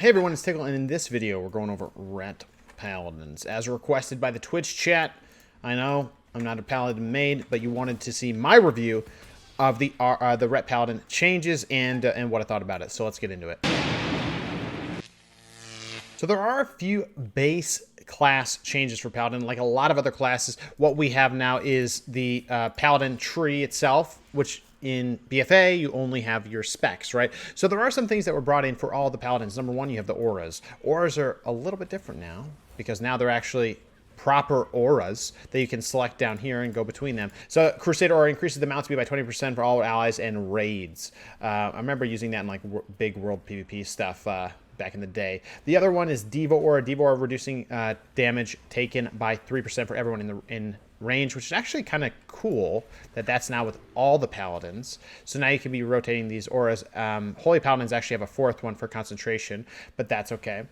Hey everyone, it's Tiqqle, and in this video we're going over Ret Paladins. As requested by the Twitch chat, I know I'm not a Paladin maid, but you wanted to see my review of the Ret Paladin changes and what I thought about it, so let's get into it. So there are a few base class changes for Paladin. Like a lot of other classes, what we have now is the Paladin tree itself, which in BFA, you only have your specs, right? So there are some things that were brought in for all the Paladins. Number one, you have the auras. Auras are a little bit different now, because now they're actually proper auras that you can select down here and go between them. So Crusader Aura increases the mount speed by 20% for all allies and raids. I remember using that in like big world PvP stuff back in the day. The other one is Diva Aura. Diva Aura reducing damage taken by 3% for everyone in range, which is actually kind of cool that that's now with all the Paladins. So now you can be rotating these auras. Holy Paladins actually have a fourth one for concentration, but that's okay.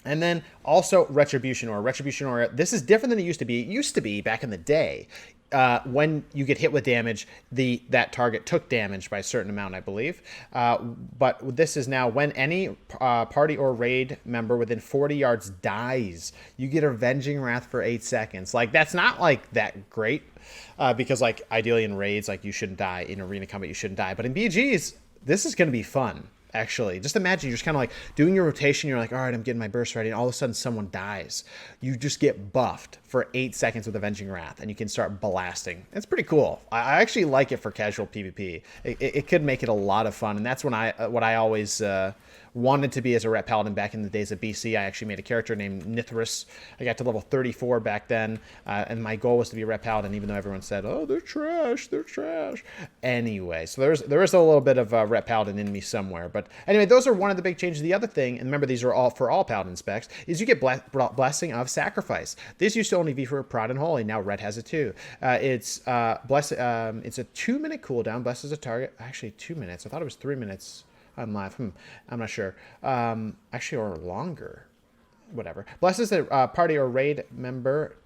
And then also Retribution Aura. Retribution Aura, this is different than it used to be. It used to be, back in the day, when you get hit with damage, that target took damage by a certain amount, I believe. But this is now when any party or raid member within 40 yards dies, you get Avenging Wrath for 8 seconds. Like, that's not, like, that great, because, like, ideally in raids, like, you shouldn't die. In arena combat, you shouldn't die. But in BGs, this is going to be fun. Actually, just imagine you're just kind of like doing your rotation. You're like, all right, I'm getting my burst ready. And all of a sudden someone dies. You just get buffed for 8 seconds with Avenging Wrath and you can start blasting. It's pretty cool. I actually like it for casual PvP. It could make it a lot of fun. And that's when what I always wanted to be as a Ret Paladin back in the days of BC. I actually made a character named Nithris. I got to level 34 back then. And my goal was to be a Ret Paladin, even though everyone said, oh, they're trash. They're trash. Anyway, so there is a little bit of Ret Paladin in me somewhere. But anyway, those are one of the big changes. The other thing, and remember these are all for all Paladin specs, is you get Blessing of Sacrifice. This used to only be for Prod and Holy. Now Ret has it too. It's a 2-minute cooldown. Blesses a target. Actually, 2 minutes. I thought it was 3 minutes on live. I'm not sure. Actually, or longer. Whatever. Blesses a party or raid member,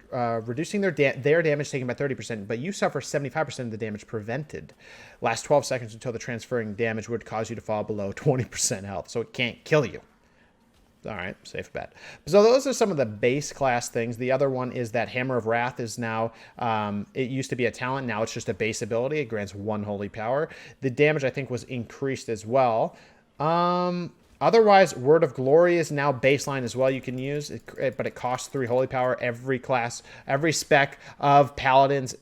reducing their damage taken by 30%, but you suffer 75% of the damage prevented. Last 12 seconds until the transferring damage would cause you to fall below 20% health, so it can't kill you. All right, safe bet. So those are some of the base class things. The other one is that Hammer of Wrath is now, it used to be a talent, now it's just a base ability. It grants 1 holy power. The damage, I think, was increased as well. Otherwise, Word of Glory is now baseline as well. You can use it, but it costs 3 holy power. Every class, every spec of Paladins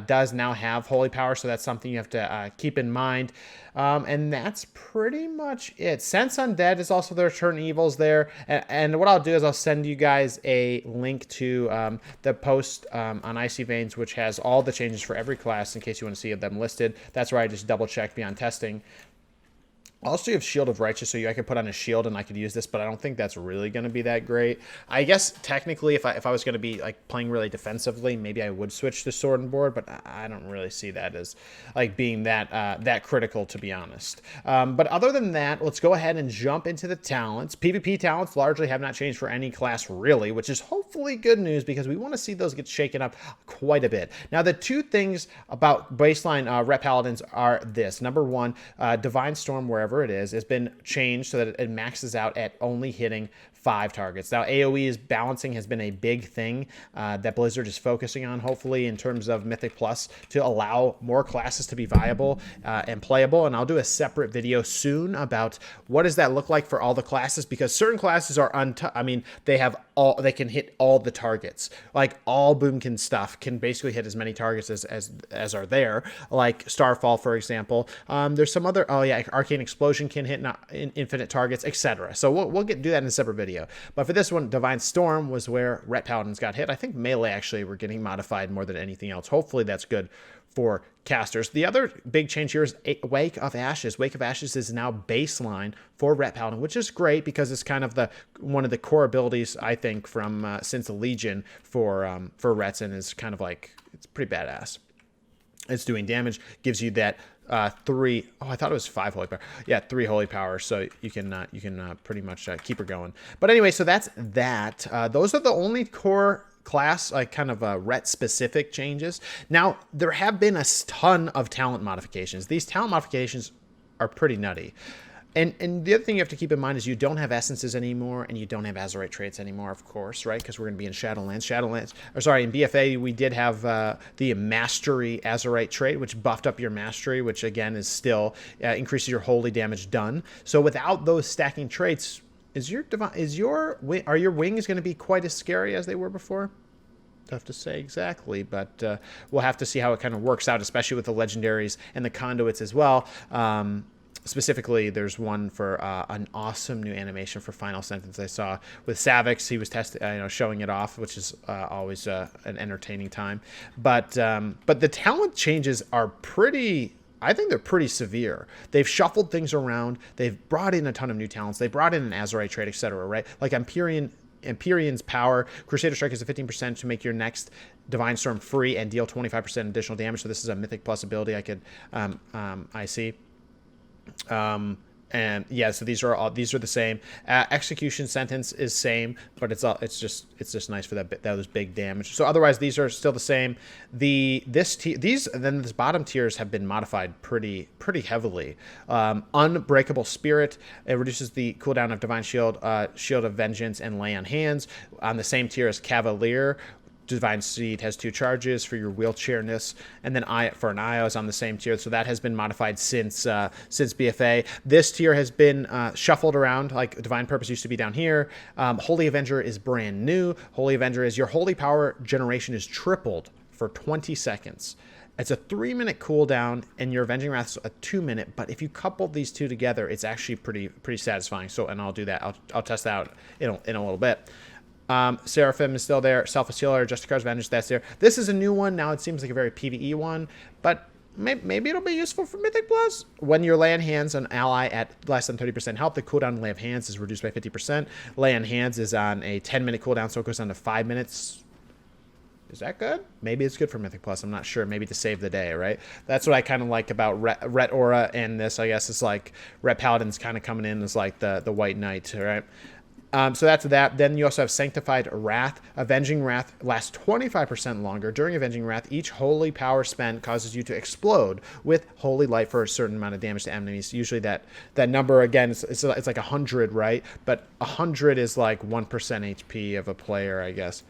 does now have holy power, so that's something you have to keep in mind. And that's pretty much it. Sense Undead is also the Return Evils there. And what I'll do is I'll send you guys a link to the post on Icy Veins, which has all the changes for every class in case you want to see them listed. That's where I just double check beyond testing. Also, you have Shield of Righteous, so I could put on a shield and I could use this, but I don't think that's really going to be that great. I guess, technically, if I was going to be like playing really defensively, maybe I would switch to Sword and Board, but I don't really see that as like being that critical, to be honest. But other than that, let's go ahead and jump into the talents. PvP talents largely have not changed for any class, really, which is hopefully good news because we want to see those get shaken up quite a bit. Now, the two things about baseline Ret Paladins are this. Number one, Divine Storm, wherever it is, has been changed so that it maxes out at only hitting 5 targets. Now, AoE balancing has been a big thing that Blizzard is focusing on, hopefully, in terms of Mythic Plus, to allow more classes to be viable and playable. And I'll do a separate video soon about what does that look like for all the classes, because certain classes are they can hit all the targets. Like all Boomkin stuff can basically hit as many targets as are there. Like Starfall, for example. There's some other. Oh yeah, Arcane Explosion can hit infinite targets, etc. So we'll do that in a separate video. But for this one, Divine Storm was where Ret Paladins got hit. I think melee actually were getting modified more than anything else. Hopefully that's good for casters. The other big change here is Wake of Ashes. Wake of Ashes is now baseline for Ret Paladin, which is great because it's kind of one of the core abilities, I think, from since the Legion for Rets, and is kind of like, it's pretty badass. It's doing damage, gives you that 3. Oh, I thought it was 5 holy power. Yeah, 3 holy power. So you can pretty much keep her going. But anyway, so that's that. Those are the only core class, like kind of Ret specific changes. Now, there have been a ton of talent modifications. These talent modifications are pretty nutty. And the other thing you have to keep in mind is you don't have essences anymore, and you don't have Azerite traits anymore, of course, right? Because we're going to be in Shadowlands. In BFA, we did have the Mastery Azerite trait, which buffed up your Mastery, which again is still increases your holy damage done. So without those stacking traits, are your wings going to be quite as scary as they were before? Tough to say exactly, but we'll have to see how it kind of works out, especially with the legendaries and the conduits as well. Specifically, there's one for an awesome new animation for Final Sentence I saw with Savix. He was showing it off, which is always an entertaining time. But the talent changes are pretty. I think they're pretty severe. They've shuffled things around. They've brought in a ton of new talents. They brought in an Azerite trait, etc. Right? Like Empyrean's power. Crusader Strike is a 15% to make your next Divine Storm free and deal 25% additional damage. So this is a Mythic Plus ability I see. And yeah, so these are the same. Execution Sentence is same, but it's just nice for those big damage. So otherwise, these are still the same. This bottom tiers have been modified pretty heavily. Unbreakable Spirit, it reduces the cooldown of Divine Shield, Shield of Vengeance, and Lay on Hands on the same tier as Cavalier. Divine Seed has 2 charges for your wheelchairness, and then for an IO is on the same tier, so that has been modified since BFA. This tier has been shuffled around, like Divine Purpose used to be down here. Holy Avenger is brand new. Holy Avenger is your holy power generation is tripled for 20 seconds. It's a 3-minute cooldown, and your Avenging Wrath is a 2-minute, but if you couple these two together, it's actually pretty satisfying. So, and I'll do that. I'll test that out in a little bit. Seraphim is still there. Selfless Healer, Justicar's Vengeance, that's there. This is a new one. Now it seems like a very PvE one, but maybe it'll be useful for Mythic Plus. When you lay on hands an ally at less than 30% health, the cooldown on Lay of Hands is reduced by 50%. Lay on Hands is on a 10-minute cooldown, so it goes down to 5 minutes. Is that good? Maybe it's good for Mythic Plus. I'm not sure. Maybe to save the day, right? That's what I kind of like about Ret Aura and this. I guess it's like Ret Paladins kind of coming in as like the White Knight, right? So that's that. Then you also have Sanctified Wrath. Avenging Wrath lasts 25% longer. During Avenging Wrath, each holy power spent causes you to explode with holy light for a certain amount of damage to enemies. Usually that number, again, it's like 100, right? But 100 is like 1% HP of a player, I guess.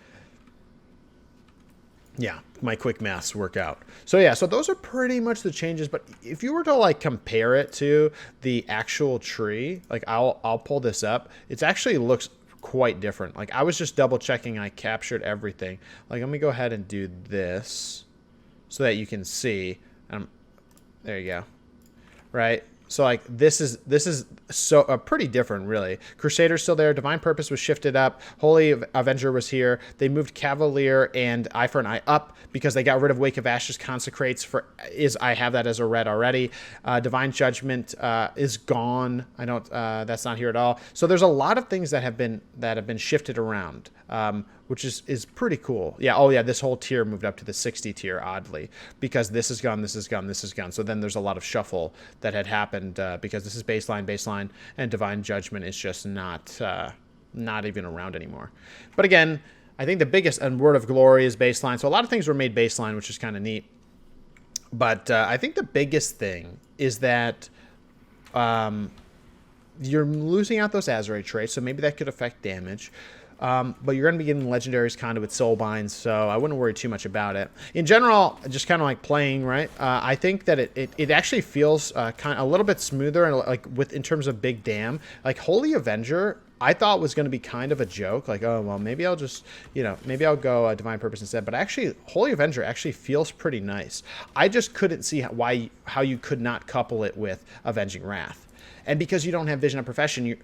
Yeah, my quick maths work out. So yeah, so those are pretty much the changes. But if you were to like compare it to the actual tree, like I'll pull this up. It actually looks quite different. Like I was just double checking. I captured everything. Like let me go ahead and do this so that you can see. There you go. Right. So like this is so pretty different, really. Crusader's still there. Divine Purpose was shifted up. Holy Avenger was here. They moved Cavalier and Eye for an Eye up because they got rid of Wake of Ashes Consecrates. I have that as a red already. Divine Judgment is gone. I don't. That's not here at all. So there's a lot of things that have been shifted around. Which is pretty cool. Yeah, oh yeah, this whole tier moved up to the 60 tier, oddly, because this is gone, this is gone, this is gone. So then there's a lot of shuffle that had happened because this is baseline, and Divine Judgment is just not even around anymore. But again, I think the biggest, and Word of Glory is baseline, so a lot of things were made baseline, which is kind of neat. But I think the biggest thing is that you're losing out those Azerite traits, so maybe that could affect damage. But you're going to be getting Legendaries, Conduit, Soulbinds, so I wouldn't worry too much about it. In general, just kind of like playing, right? I think that it actually feels kind of a little bit smoother, and like in terms of big dam. Like Holy Avenger, I thought was going to be kind of a joke. Like, oh well, maybe I'll just maybe I'll go Divine Purpose instead. But actually, Holy Avenger actually feels pretty nice. I just couldn't see how you could not couple it with Avenging Wrath. And because you don't have Vision of Perfection,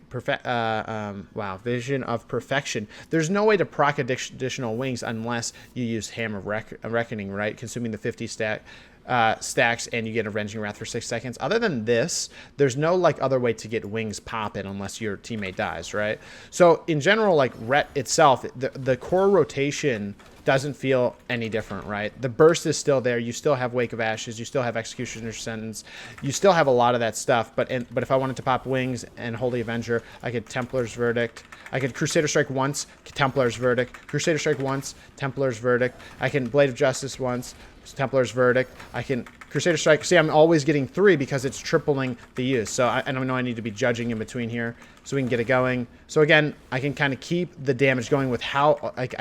Vision of Perfection, there's no way to proc additional wings unless you use Hammer of Reckoning, right? Consuming the 50 stacks, and you get Avenging Wrath for 6 seconds. Other than this, there's no like other way to get wings popping unless your teammate dies, right? So in general, like Ret itself, the core rotation doesn't feel any different, right? The burst is still there. You still have Wake of Ashes. You still have Executioner's Sentence. You still have a lot of that stuff. But if I wanted to pop Wings and Holy Avenger, I could Templar's Verdict. I could Crusader Strike once, Templar's Verdict. Crusader Strike once, Templar's Verdict. I can Blade of Justice once, Templar's Verdict. I can Crusader Strike. See, I'm always getting 3 because it's tripling the use. So I don't know, I need to be judging in between here so we can get it going. So again, I can kind of keep the damage going with how, like,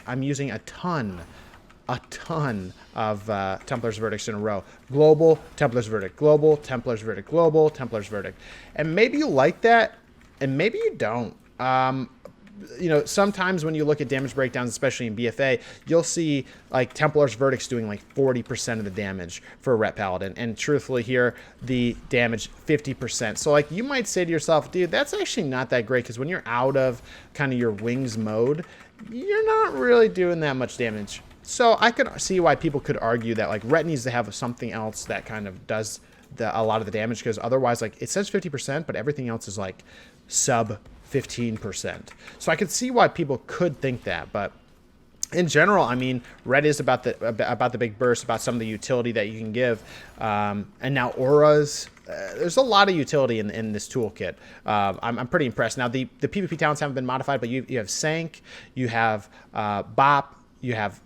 I'm using a ton of Templar's Verdicts in a row. Global, Templar's Verdict, global, Templar's Verdict, global, Templar's Verdict. And maybe you like that, and maybe you don't. You know, sometimes when you look at damage breakdowns, especially in BFA, you'll see like Templar's Verdicts doing like 40% of the damage for a Ret Paladin. And truthfully here, the damage 50%. So like you might say to yourself, dude, that's actually not that great, because when you're out of kind of your wings mode, you're not really doing that much damage. So I could see why people could argue that like Ret needs to have something else that kind of does a lot of the damage, because otherwise, like, it says 50%, but everything else is like sub 15%. So I could see why people could think that, but in general, I mean, Ret is about the big burst, about some of the utility that you can give, and now auras. There's a lot of utility in this toolkit. I'm pretty impressed. Now the PvP talents haven't been modified, but you have Sank, you have Bop, you have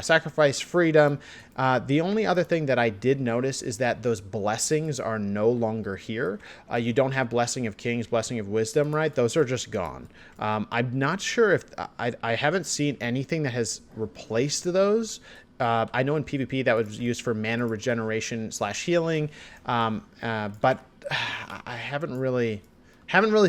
Sacrifice, Freedom. The only other thing that I did notice is that those blessings are no longer here. You don't have Blessing of Kings, Blessing of Wisdom, right? Those are just gone. I'm not sure if I haven't seen anything that has replaced those. I know in PvP that was used for mana regeneration / healing, but I haven't really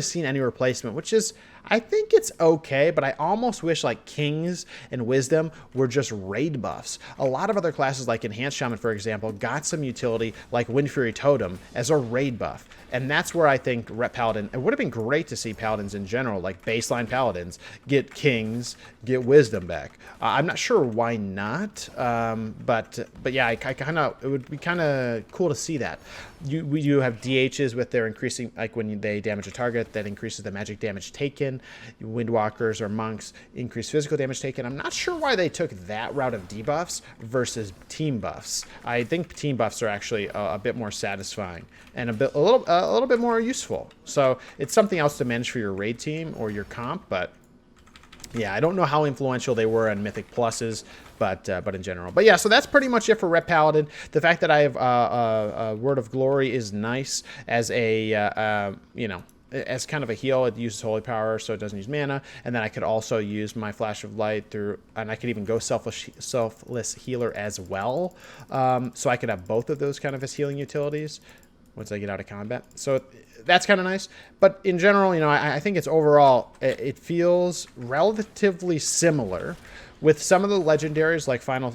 seen any replacement, which is, I think it's okay, but I almost wish like Kings and Wisdom were just raid buffs. A lot of other classes like Enhanced Shaman, for example, got some utility like Wind Fury Totem as a raid buff. And that's where I think Ret Paladin, it would have been great to see Paladins in general, like baseline Paladins, get Kings, get Wisdom back. I'm not sure why not, but yeah, it would be kind of cool to see that. You have DHs with their increasing, like when they damage a target, that increases the magic damage taken. Windwalkers or monks increase physical damage taken. I'm not sure why they took that route of debuffs versus team buffs. I think team buffs are actually a bit more satisfying and a little bit more useful. So it's something else to manage for your raid team or your comp, but yeah, I don't know how influential they were on Mythic Pluses, but in general. But yeah, so that's pretty much it for Ret Paladin. The fact that I have Word of Glory is nice as a, you know, as kind of a heal. It uses Holy Power, so it doesn't use mana. And then I could also use my Flash of Light through, and I could even go Selfless Healer as well. So I could have both of those kind of as healing utilities once I get out of combat. So that's kind of nice. But in general, you know, I think it's overall, it feels relatively similar with some of the legendaries like Final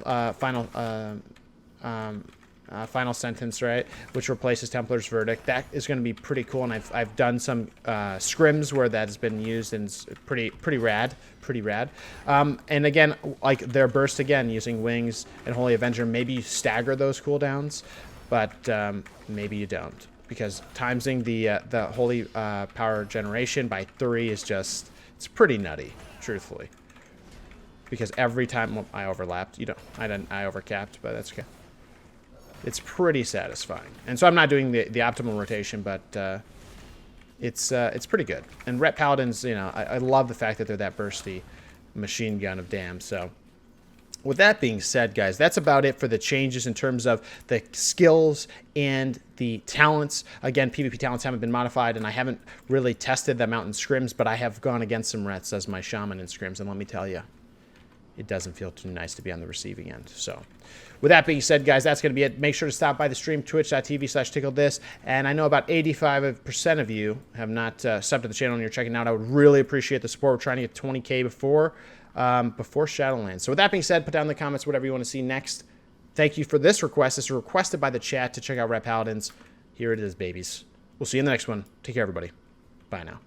Sentence, right, which replaces Templar's Verdict. That is going to be pretty cool, and I've done some scrims where that has been used, and it's pretty rad. And again, like their burst again using Wings and Holy Avenger, maybe you stagger those cooldowns, but maybe you don't, because timesing the Holy Power generation by 3 is just, it's pretty nutty, truthfully. Because every time, well, I overlapped, I overcapped, but that's okay. It's pretty satisfying. And so I'm not doing the optimal rotation, but it's pretty good. And Ret Paladins, you know, I love the fact that they're that bursty machine gun of damn. So with that being said, guys, that's about it for the changes in terms of the skills and the talents. Again, PvP talents haven't been modified, and I haven't really tested them out in scrims, but I have gone against some Rets as my shaman in scrims, and let me tell you, it doesn't feel too nice to be on the receiving end. So with that being said, guys, that's going to be it. Make sure to stop by the stream, twitch.tv/tiqqledis. And I know about 85% of you have not subbed to the channel and you're checking out. I would really appreciate the support. We're trying to get 20K before Shadowlands. So with that being said, put down in the comments whatever you want to see next. Thank you for this request. This is requested by the chat to check out Ret Paladins. Here it is, babies. We'll see you in the next one. Take care, everybody. Bye now.